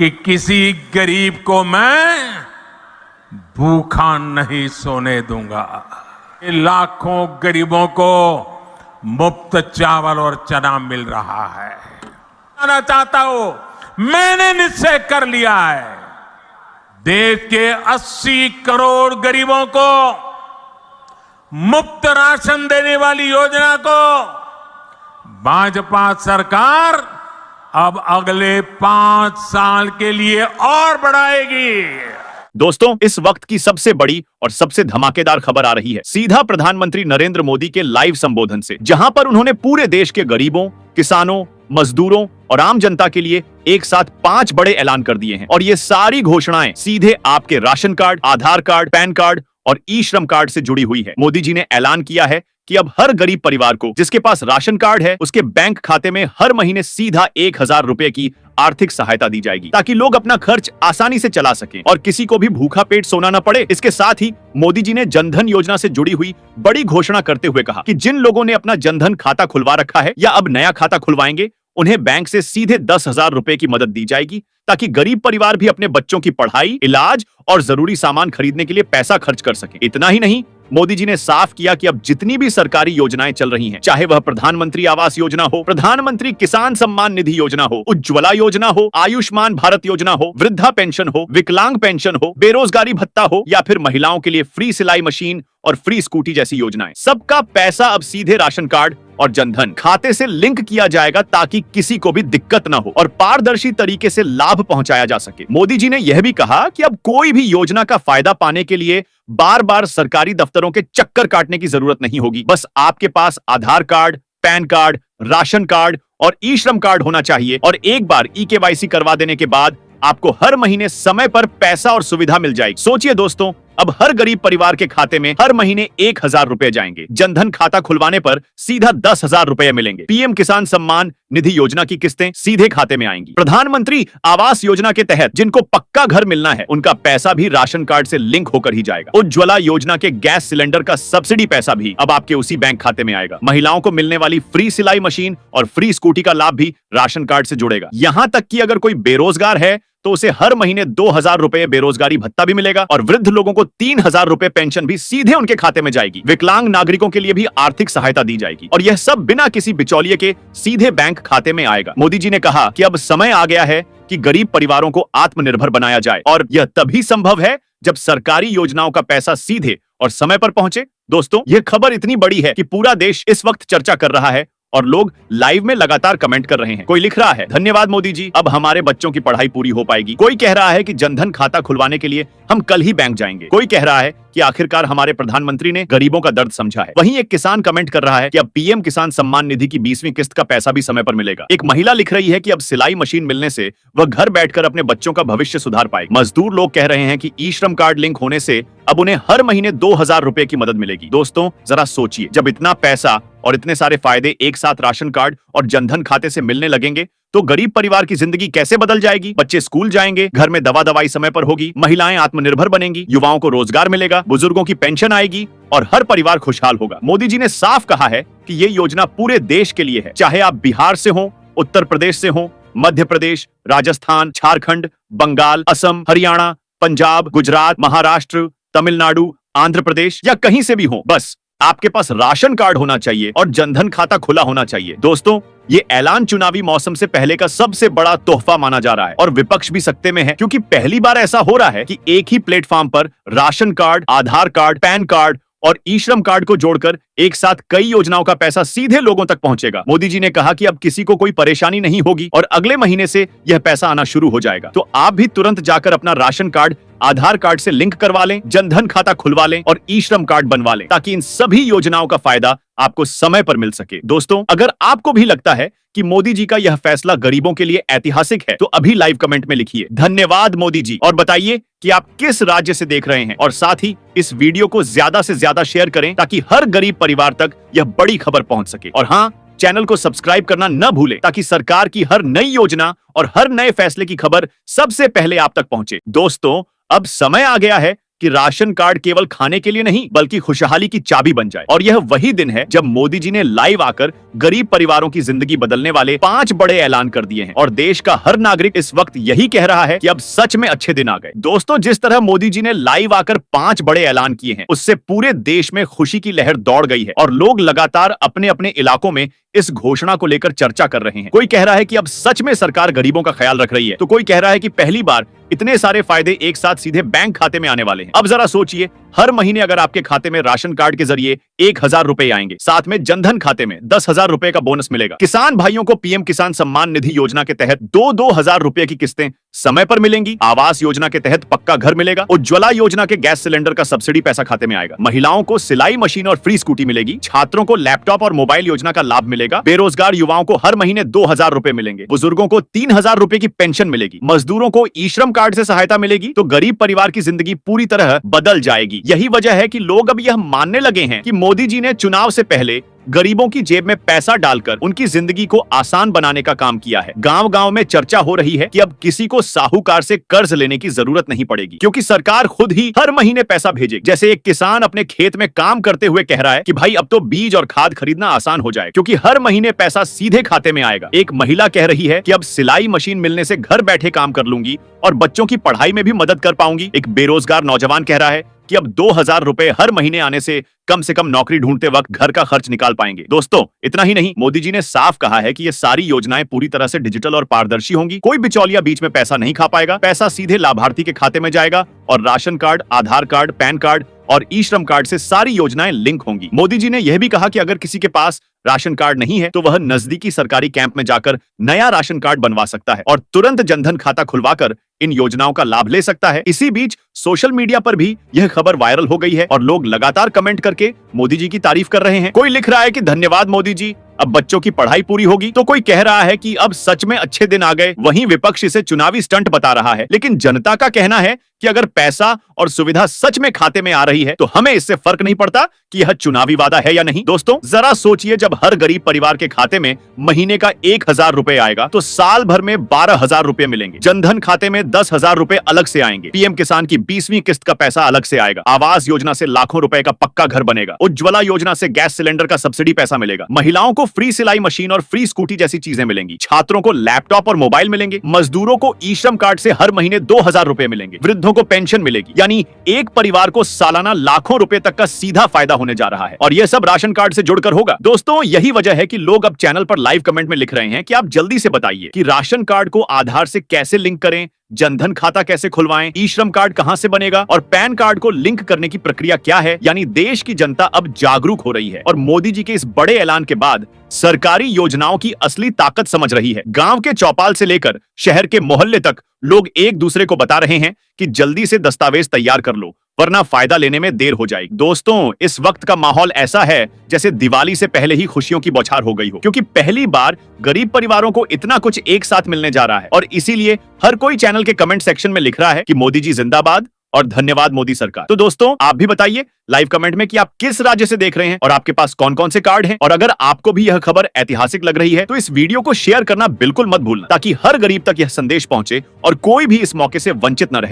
कि किसी गरीब को मैं भूखा नहीं सोने दूंगा। लाखों गरीबों को मुफ्त चावल और चना मिल रहा है। मैं चाहता हूं, मैंने निश्चय कर लिया है, देश के 80 करोड़ गरीबों को मुफ्त राशन देने वाली योजना को भाजपा सरकार अब अगले 5 साल के लिए और बढ़ाएगी। दोस्तों, इस वक्त की सबसे बड़ी और सबसे धमाकेदार खबर आ रही है सीधा प्रधानमंत्री नरेंद्र मोदी के लाइव संबोधन से, जहां पर उन्होंने पूरे देश के गरीबों, किसानों, मजदूरों और आम जनता के लिए एक साथ 5 बड़े ऐलान कर दिए हैं। और ये सारी घोषणाएं सीधे आपके राशन कार्ड, आधार कार्ड, पैन कार्ड और ई श्रम कार्ड से जुड़ी हुई है। मोदी जी ने ऐलान किया है कि अब हर गरीब परिवार को जिसके पास राशन कार्ड है, उसके बैंक खाते में हर महीने सीधा 1000 रुपए की आर्थिक सहायता दी जाएगी, ताकि लोग अपना खर्च आसानी से चला सकें और किसी को भी भूखा पेट सोना न पड़े। इसके साथ ही मोदी जी ने जनधन योजना से जुड़ी हुई बड़ी घोषणा करते हुए कहा कि जिन लोगों ने अपना जनधन खाता खुलवा रखा है या अब नया खाता खुलवाएंगे, उन्हें बैंक से सीधे 10,000 रुपए की मदद दी जाएगी, ताकि गरीब परिवार भी अपने बच्चों की पढ़ाई, इलाज और जरूरी सामान खरीदने के लिए पैसा खर्च कर सके। इतना ही नहीं, मोदी जी ने साफ किया कि अब जितनी भी सरकारी योजनाएं चल रही हैं, चाहे वह प्रधानमंत्री आवास योजना हो, प्रधानमंत्री किसान सम्मान निधि योजना हो, उज्ज्वला योजना हो, आयुष्मान भारत योजना हो, वृद्धा पेंशन हो, विकलांग पेंशन हो, बेरोजगारी भत्ता हो या फिर महिलाओं के लिए फ्री सिलाई मशीन और फ्री स्कूटी जैसी योजनाएं, सबका पैसा अब सीधे राशन कार्ड और जनधन खाते से लिंक किया जाएगा, ताकि किसी को भी दिक्कत ना हो और पारदर्शी तरीके से लाभ पहुंचाया जा सके। मोदी जी ने यह भी कहा कि अब कोई भी योजना का फायदा पाने के लिए बार बार सरकारी दफ्तरों के चक्कर काटने की जरूरत नहीं होगी। बस आपके पास Aadhaar card, pan card, ration card और ई श्रम कार्ड होना चाहिए और एक बार ई-केवाईसी करवा देने के बाद आपको हर महीने समय पर पैसा और सुविधा मिल जाएगी। सोचिए दोस्तों, अब हर गरीब परिवार के खाते में हर महीने 1000 रुपए जाएंगे। जनधन खाता खुलवाने पर सीधा 10,000 रुपए मिलेंगे। पीएम किसान सम्मान निधि योजना की किस्तें सीधे खाते में आएंगी। प्रधानमंत्री आवास योजना के तहत जिनको पक्का घर मिलना है, उनका पैसा भी राशन कार्ड से लिंक होकर ही जाएगा। उज्ज्वला योजना के गैस सिलेंडर का सब्सिडी पैसा भी अब आपके उसी बैंक खाते में आएगा। महिलाओं को मिलने वाली फ्री सिलाई मशीन और फ्री स्कूटी का लाभ भी राशन कार्ड से जुड़ेगा। यहाँ तक कि अगर कोई बेरोजगार है तो उसे हर महीने 2000 रुपए बेरोजगारी भत्ता भी मिलेगा और वृद्ध लोगों को 3000 रुपए पेंशन भी सीधे उनके खाते में जाएगी। विकलांग नागरिकों के लिए भी आर्थिक सहायता दी जाएगी और यह सब बिना किसी बिचौलिए के सीधे बैंक खाते में आएगा। मोदी जी ने कहा कि अब समय आ गया है कि गरीब परिवारों को आत्मनिर्भर बनाया जाए और यह तभी संभव है जब सरकारी योजनाओं का पैसा सीधे और समय पर पहुंचे। दोस्तों, यह खबर इतनी बड़ी है कि पूरा देश इस वक्त चर्चा कर रहा है और लोग लाइव में लगातार कमेंट कर रहे हैं। कोई लिख रहा है, धन्यवाद मोदी जी, अब हमारे बच्चों की पढ़ाई पूरी हो पाएगी। कोई कह रहा है कि जनधन खाता खुलवाने के लिए हम कल ही बैंक जाएंगे। कोई कह रहा है कि आखिरकार हमारे प्रधानमंत्री ने गरीबों का दर्द समझा है। वहीं एक किसान कमेंट कर रहा है कि अब पीएम किसान सम्मान निधि की 20वीं किस्त का पैसा भी समय पर मिलेगा। एक महिला लिख रही है कि अब सिलाई मशीन मिलने से वह घर बैठकर अपने बच्चों का भविष्य सुधार पाएगी। मजदूर लोग कह रहे हैं कि ई श्रम कार्ड लिंक होने से अब उन्हें हर महीने 2000 रुपए की मदद मिलेगी। दोस्तों, जरा सोचिए, जब इतना पैसा और इतने सारे फायदे एक साथ राशन कार्ड और जनधन खाते से मिलने लगेंगे तो गरीब परिवार की जिंदगी कैसे बदल जाएगी। बच्चे स्कूल जाएंगे, घर में दवा दवाई समय पर होगी, महिलाएं आत्मनिर्भर बनेंगी, युवाओं को रोजगार मिलेगा, बुजुर्गों की पेंशन आएगी और हर परिवार खुशहाल होगा। मोदी जी ने साफ कहा है कि ये योजना पूरे देश के लिए है, चाहे आप बिहार से हो, उत्तर प्रदेश से हो, मध्य प्रदेश, राजस्थान, झारखंड, बंगाल, असम, हरियाणा, पंजाब, गुजरात, महाराष्ट्र, तमिलनाडु, आंध्र प्रदेश या कहीं से भी हो, बस आपके पास राशन कार्ड होना चाहिए और जनधन खाता खुला होना चाहिए। दोस्तों, ये ऐलान चुनावी मौसम से पहले का सबसे बड़ा तोहफा माना जा रहा है और विपक्ष भी सकते में है, क्योंकि पहली बार ऐसा हो रहा है कि एक ही प्लेटफॉर्म पर राशन कार्ड, आधार कार्ड, पैन कार्ड और ई श्रम कार्ड को जोड़कर एक साथ कई योजनाओं का पैसा सीधे लोगों तक पहुंचेगा। मोदी जी ने कहा कि अब किसी को कोई परेशानी नहीं होगी और अगले महीने से यह पैसा आना शुरू हो जाएगा। तो आप भी तुरंत जाकर अपना राशन कार्ड, आधार कार्ड से लिंक करवा लें, जनधन खाता खुलवा लें और ई श्रम कार्ड बनवा लें, ताकि इन सभी योजनाओं का फायदा आपको समय पर मिल सके। दोस्तों, अगर आपको भी लगता है कि मोदी जी का यह फैसला गरीबों के लिए ऐतिहासिक है, तो अभी लाइव कमेंट में लिखिए धन्यवाद मोदी जी और बताइए कि आप किस राज्य से देख रहे हैं और साथ ही इस वीडियो को ज्यादा से ज्यादा शेयर करें, ताकि हर गरीब परिवार तक यह बड़ी खबर पहुंच सके। और हाँ, चैनल को सब्सक्राइब करना न भूलें, ताकि सरकार की हर नई योजना और हर नए फैसले की खबर सबसे पहले आप तक पहुंचे। दोस्तों, अब समय आ गया है कि राशन कार्ड केवल खाने के लिए नहीं बल्कि खुशहाली की चाबी बन जाए। और यह वही दिन है जब मोदी जी ने लाइव आकर गरीब परिवारों की जिंदगी बदलने वाले 5 बड़े ऐलान कर दिए हैं और देश का हर नागरिक इस वक्त यही कह रहा है कि अब सच में अच्छे दिन आ गए। दोस्तों, जिस तरह मोदी जी ने लाइव आकर 5 बड़े ऐलान किए हैं उससे पूरे देश में खुशी की लहर दौड़ गई है और लोग लगातार अपने अपने इलाकों में इस घोषणा को लेकर चर्चा कर रहे हैं। कोई कह रहा है कि अब सच में सरकार गरीबों का ख्याल रख रही है, तो कोई कह रहा है कि पहली बार इतने सारे फायदे एक साथ सीधे बैंक खाते में आने वाले हैं। अब जरा सोचिए, हर महीने अगर आपके खाते में राशन कार्ड के जरिए 1000 रुपए आएंगे, साथ में जनधन खाते में 10,000 रुपए का बोनस मिलेगा, किसान भाइयों को पीएम किसान सम्मान निधि योजना के तहत 2-2 हजार रुपए की किस्तें समय पर मिलेंगी, आवास योजना के तहत पक्का घर मिलेगा, उज्ज्वला योजना के गैस सिलेंडर का सब्सिडी पैसा खाते में आएगा, महिलाओं को सिलाई मशीन और फ्री स्कूटी मिलेगी, छात्रों को लैपटॉप और मोबाइल योजना का लाभ मिलेगा, बेरोजगार युवाओं को हर महीने 2000 रुपए मिलेंगे, बुजुर्गों को 3000 रुपए की पेंशन मिलेगी, मजदूरों को ई श्रम कार्ड से सहायता मिलेगी। तो गरीब परिवार की जिंदगी पूरी तरह बदल जाएगी। यही वजह है कि लोग अब यह मानने लगे हैं कि मोदी जी ने चुनाव से पहले गरीबों की जेब में पैसा डालकर उनकी जिंदगी को आसान बनाने का काम किया है। गांव-गांव में चर्चा हो रही है कि अब किसी को साहूकार से कर्ज लेने की जरूरत नहीं पड़ेगी, क्योंकि सरकार खुद ही हर महीने पैसा भेजेगी। जैसे एक किसान अपने खेत में काम करते हुए कह रहा है कि भाई अब तो बीज और खाद खरीदना आसान हो जाए, क्योंकि हर महीने पैसा सीधे खाते में आएगा। एक महिला कह रही है कि अब सिलाई मशीन मिलने से घर बैठे काम कर लूंगी और बच्चों की पढ़ाई में भी मदद कर पाऊंगी। एक बेरोजगार नौजवान कह रहा है कि अब 2000 रुपए हर महीने आने से कम नौकरी ढूंढते वक्त घर का खर्च निकाल पाएंगे। दोस्तों, इतना ही नहीं, मोदी जी ने साफ कहा है कि ये सारी योजनाएं पूरी तरह से डिजिटल और पारदर्शी होंगी। कोई बिचौलिया बीच में पैसा नहीं खा पाएगा, पैसा सीधे लाभार्थी के खाते में जाएगा और राशन कार्ड, आधार कार्ड, पैन कार्ड और ई श्रम कार्ड से सारी योजनाएं लिंक होंगी। मोदी जी ने यह भी कहा कि अगर किसी के पास राशन कार्ड नहीं है तो वह नजदीकी सरकारी कैंप में जाकर नया राशन कार्ड बनवा सकता है और तुरंत जनधन खाता खुलवाकर इन योजनाओं का लाभ ले सकता है। इसी बीच सोशल मीडिया पर भी यह खबर वायरल हो गई है और लोग लगातार कमेंट करके मोदी जी की तारीफ कर रहे हैं। कोई लिख रहा है कि धन्यवाद मोदी जी, अब बच्चों की पढ़ाई पूरी होगी, तो कोई कह रहा है कि अब सच में अच्छे दिन आ गए। वहीं विपक्ष इसे चुनावी स्टंट बता रहा है, लेकिन जनता का कहना है कि अगर पैसा और सुविधा सच में खाते में आ रही है तो हमें इससे फर्क नहीं पड़ता कि यह चुनावी वादा है या नहीं। दोस्तों, जरा सोचिए, जब हर गरीब परिवार के खाते में महीने का 1000 रुपए आएगा तो साल भर में 12,000 रुपए मिलेंगे, जनधन खाते में 10,000 रुपए अलग से आएंगे, पीएम किसान की 20वीं किस्त का पैसा अलग से आएगा, आवास योजना से लाखों रुपए का पक्का घर बनेगा, उज्ज्वला योजना से गैस सिलेंडर का सब्सिडी पैसा मिलेगा, महिलाओं को फ्री सिलाई मशीन और फ्री स्कूटी जैसी चीजें मिलेंगी, छात्रों को लैपटॉप और मोबाइल मिलेंगे, मजदूरों को ई श्रम कार्ड से हर महीने 2000 रुपए मिलेंगे, वृद्धों को पेंशन मिलेगी। यानी एक परिवार को सालाना लाखों रुपए तक का सीधा फायदा होने जा रहा है और यह सब राशन कार्ड से जुड़कर होगा। दोस्तों, यही वजह है कि लोग अब चैनल पर लाइव कमेंट में लिख रहे हैं कि आप जल्दी से बताइए कि राशन कार्ड को आधार से कैसे लिंक करें, जनधन खाता कैसे खुलवाएं, ई श्रम कार्ड कहां से बनेगा और पैन कार्ड को लिंक करने की प्रक्रिया क्या है। यानी देश की जनता अब जागरूक हो रही है और मोदी जी के इस बड़े ऐलान के बाद सरकारी योजनाओं की असली ताकत समझ रही है। गांव के चौपाल से लेकर शहर के मोहल्ले तक लोग एक दूसरे को बता रहे हैं कि जल्दी से दस्तावेज तैयार कर लो वरना फायदा लेने में देर हो जाएगी। दोस्तों, इस वक्त का माहौल ऐसा है जैसे दिवाली से पहले ही खुशियों की बौछार हो गई हो, क्योंकि पहली बार गरीब परिवारों को इतना कुछ एक साथ मिलने जा रहा है और इसीलिए हर कोई चैनल के कमेंट सेक्शन में लिख रहा है कि मोदी जी जिंदाबाद और धन्यवाद मोदी सरकार। तो दोस्तों, आप भी बताइए लाइव कमेंट में कि आप किस राज्य से देख रहे हैं और आपके पास कौन कौन से कार्ड हैं। और अगर आपको भी यह खबर ऐतिहासिक लग रही है तो इस वीडियो को शेयर करना बिल्कुल मत भूलना, ताकि हर गरीब तक यह संदेश पहुंचे और कोई भी इस मौके से वंचित न रह जाए।